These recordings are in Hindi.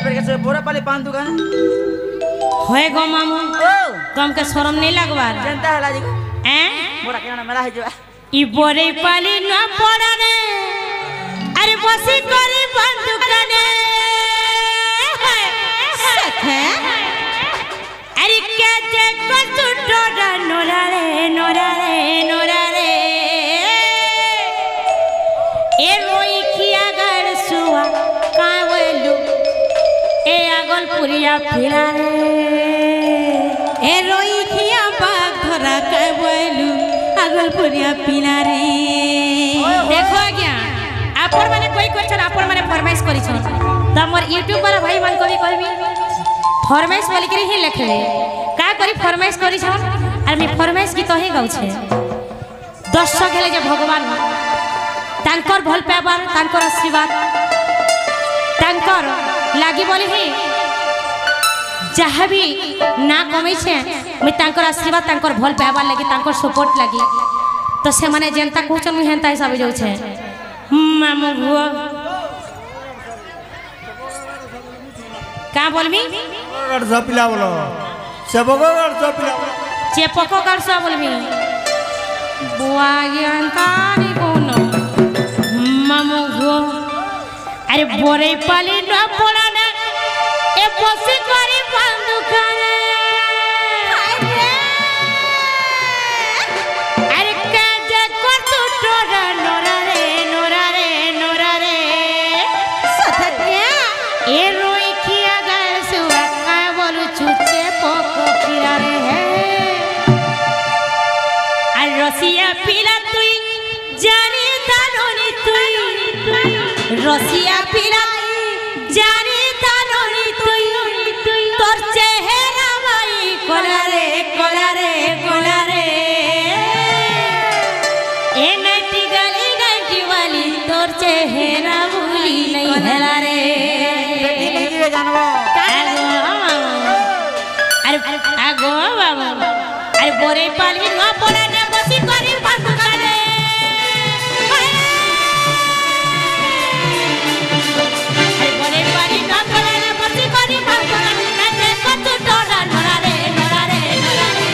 पे कैसे बोरा पाले पान दुकान होए गो मामू तुमके शरम नहीं लगवार जनता है लाजी हैं बोरा केना मेला है जो ई बोरे पाली न पड़ा रे अरे बसी करे पान दुकाने सखे अरे क्या जे कसु टोडा नोरा रे नोरा रे नोरा रे ए रोई किया गड़ सुआ कावलू ए आगल पुरिया फिरा रे ए रोई किया बाग धरा कावलू आगल पुरिया फिरा रे देखो क्या आपन माने कोई क्वेश्चन आपन माने फरमाइश करी छ त मोर YouTube वाला भाई मान को भी कहबी फरमाइश बोली के ही लिखले का करी फरमाइश करी छ और मैं फरमाइश की तो ही गाउ छे दर्शक हेले जे भगवान तांकर भल पाबार तांकर आशीर्वाद तांकर लागी बोली ही जहाँ भी ना कमी छे मैं तांकर आशीर्वाद तांकर भल पाबार लगी तांकर सपोर्ट लगी तो से माने जनता कहचन मुई हेंता हिसाब जाउ छे मामू हुआ का बोलबी पिला बोलो सेबको गड़ पिला चेपको करसा बोलबी बुआ ज्ञानकारी कोनो मामू हुआ अरे बोरे पाली न पड़ा ना ए बसी करी बंदुकाने अरे का जे कर तू टोरा नोरा रे नोरा रे नोरा रे सथनिया ए रोई किया गए सुवा का बोलू छुचे पोको फिरा रे है আর রসিয়া পিলা তুই জানি তাননি তুই রসিয়া পিলা জানি তাননি তুই তোর চেহারা ভাই কোলারে কোলারে কোলারে এ নাইটি গালি নাইটি वाली তোর চেহারা ভুলি নাই হেলা রে बेटी नहीं रे जानबो अरे আগো বাবা अरे बोरे पाली न पड़ा ने बसी करी बंदुकाने अरे बोरे पाली न पड़ा ने बसी करी बंदुकाने ने कतु टोडा नोरा रे नोरा रे नोरा रे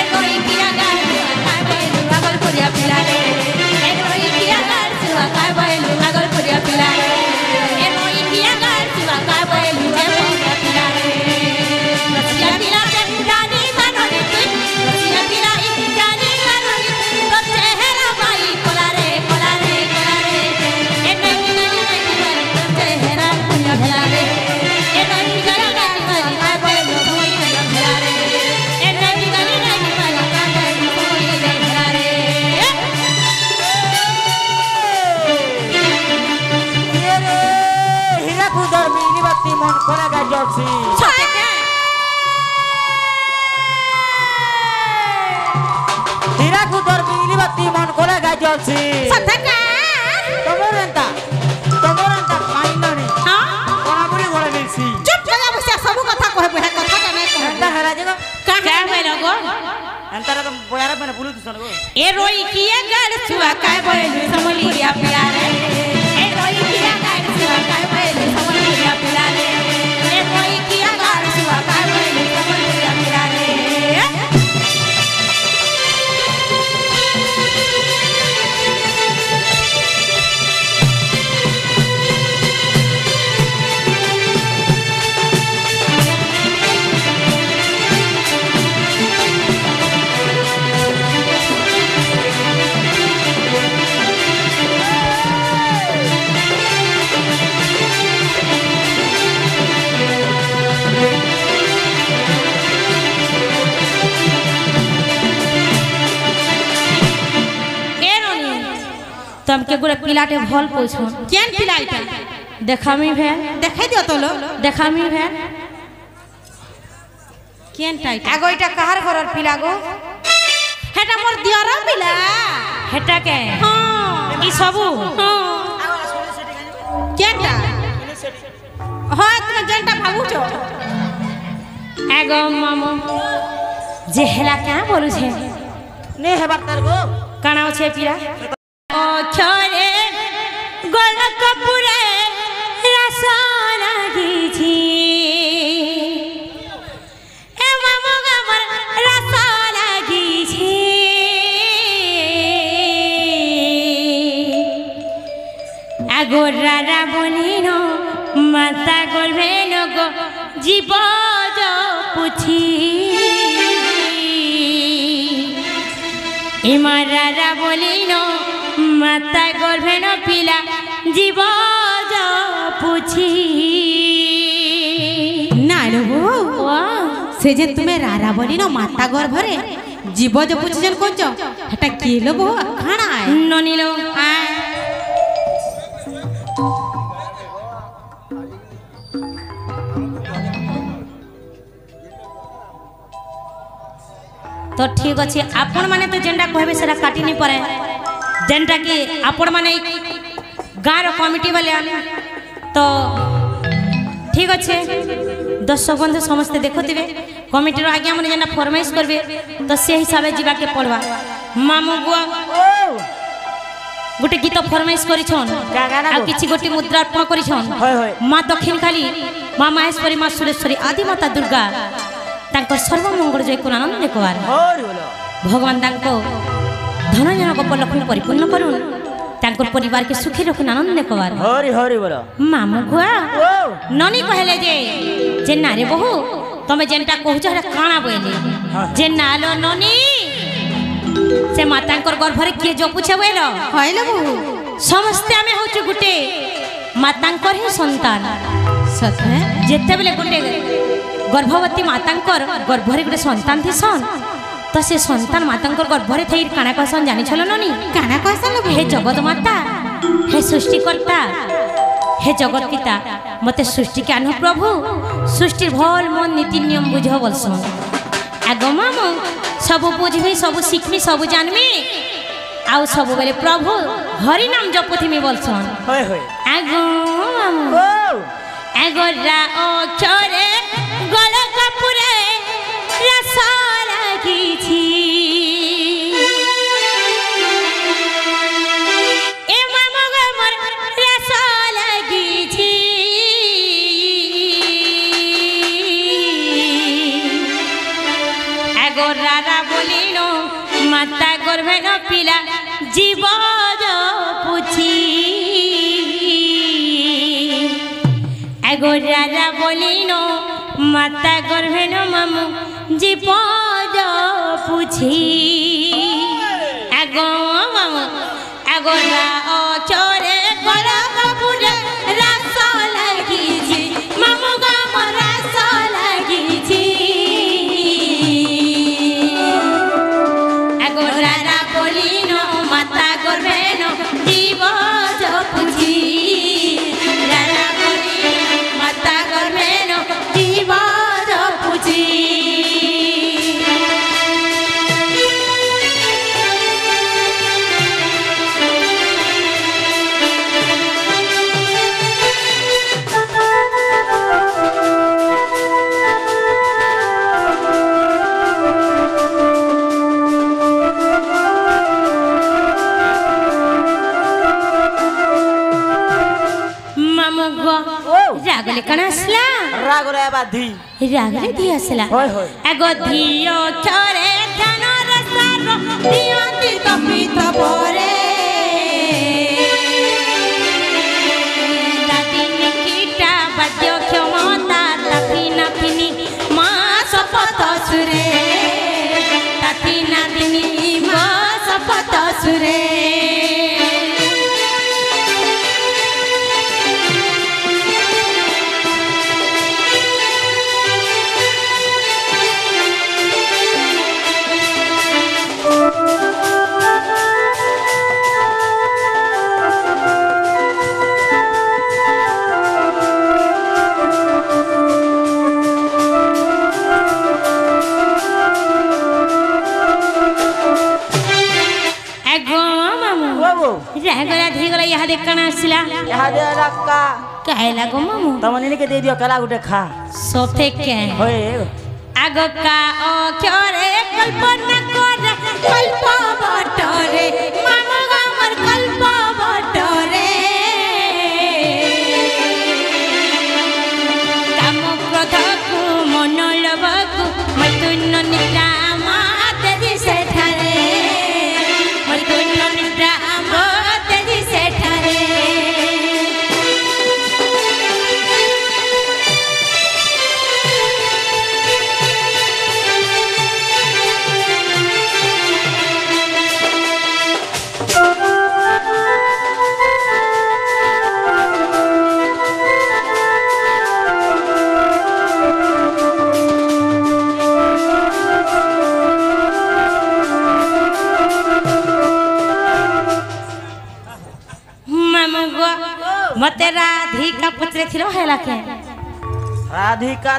ए कोई किया गाल काय बैलू आगल पुरिया पिला रे ए कोई किया गाल सुआ काय बैलू आगल पुरिया पिला रे ए कोई किया गाल सुआ काय बैलू ए पुरिया पिला रे रसिया पिला के जानी मानोनी तुई रसिया पिला जानी मानोनी तो चेहरा भाई कोला रे कोला रे कोला रे ए नहीं नहीं नहीं तो चेहरा भला रे ए नहीं गला गाली वाली काय बैलू कोई नहीं भला रे ए नहीं गली नहीं वाली काय बैलू कोई नहीं भला रे ये रे हीरा कुदर मिली बत्ती मन कोरेगा जॉक्सी हीरा कुदर मिली बत्ती मन कोरेगा जॉक्सी सतका तमोरंता माइननी हां कोना बुली गोळे मिलसी चुप जगह बस सब कथा कहे बुढ़ा कथा का नहीं कहे एंता हरा जगह का बैल गो एंता तो बोयारा बने बुलु तुसन गो ए रोई किया गड़ छुआ काय बैलू समलिया पिला रे ए रोई किया गड़ छुआ काय बैलू समलिया पिला रे ए रोई किया गड़ छुआ काय बैलू समलिया पिला रे तुमके गुरे पिलाटे भल पूछो केन पिलाइटा देखामी भे देखाई दियो तो लो देखामी भे केन टाइट आगो इटा कहार घरर पिलागो हेटा मोर दियारा पिला हेटा के हां ई सबु हां केनटा हां तुम जनटा भाबुचो आगो मामू जे हेला क्या बोलु छे ने हेबार तार गो काना छे पिला ओ छोरे गोल कपुरे रसना गीजी जीव जो पुछी इमारा बोलिनो माता गर्भेन पिला जीव जो पुछी नाड़ो से जे तुम्हें रारा बोली न माता गर्भरे जीव जो पूछन कोच हटा केलो बो खाना है ननिलो तो ठीक अच्छे आपण माने तो जेनटा कहबे सेरा काटी नहीं पड़े जेनटा कि आपण माने गाँव कमिटी वाले तो ठीक अच्छे दर्शक बंधु समस्ते देखुवे कमिटी आज्ञा मैंने जेना फरमाइश करबे तो से हिसाब से जीवा के पड़वा मामू गुआ गोटे गीत फरमाइश करिछन आ किछि गोटे मुद्रा अर्पण करिछन माँ दक्षिण काली माँ माहेश्वरी माँ सुरेश्वरी आदि माता दुर्गा तांको सर्वमंगल जय को आनंद देखवार भगवान तांको धन जनक उपलक्ष्मी परिपूर्ण करुन तांको परिवार के सुखी रखुन आनंद देखवार हरि हरि बोलो मामू गुआ ननी कहले जे नारे बहु तमे जेनटा कहूछ हरा काना बोले जे नालो ननी से मातांकर गर्भरे किए जो पूछे बोलो कहले बहु समस्त आमे होछु गुटे मातांकर ही संतान सत है जेते बेले गुटे गर्भवती मातांकर गर्भरे गुटे संतान थिसन तो से संतान मातांकर गर्भरे थई काना कहसन जानि छलो ननी काना कहसन हे जगत माता हे सृष्टिकर्ता हे जगत पिता मते सृष्टि के आनु प्रभु सृष्टि भल मन नीति नियम बुझ बोलसन आगो मामू सब बुझमी सब शिखमी सब जानमी आउ सब बेले प्रभु हरि नाम जपथिमी बोलसन आगो मामू आगो रा अक्षरे गल कपुरे रस लागिछि ए मामू गो मोर रस लागिछि आगो रारा बोलिनो माता गर्भे न पिला जीव जो पुछी आगो रारा बोलिनो माता गर्भे न मामू जीव जो पुछी आगो मामू आगो रा अक्षरे गला कपुरे रस लागिछि मामू गा मोर रस लागिछि आगो रारा बोलिनो माता गर्भे न जीव जो पुछी रारा बोलिनो माता गर्भे न जीव जो पुछी रागले कण आसला रागले बाधी रागले धी आसला एगो धियो छरे ध्यान रसार दियंती तपित परे दादिनी कीटा बाद्य क्षमता ताथिना थिनी मा शपथ सुरे ताथिना थिनी मा शपथ सुरे रागला धीगला यहाँ देखना आसला यहाँ दे रक्का कहला गो मामू तमने के दे दियो कला गुटे खा सोफे के होए आगो का अक्षरे कल्पना कर कल्प बटरे मामू गा मोर कल्प बटरे काम क्रोध को मन लोभ को मृत्युन निद्रा मात दिसे ठारे मृत्युन निद्रा मात दिसे ठारे मते राधिका पचरे थिलो हेला के राधिका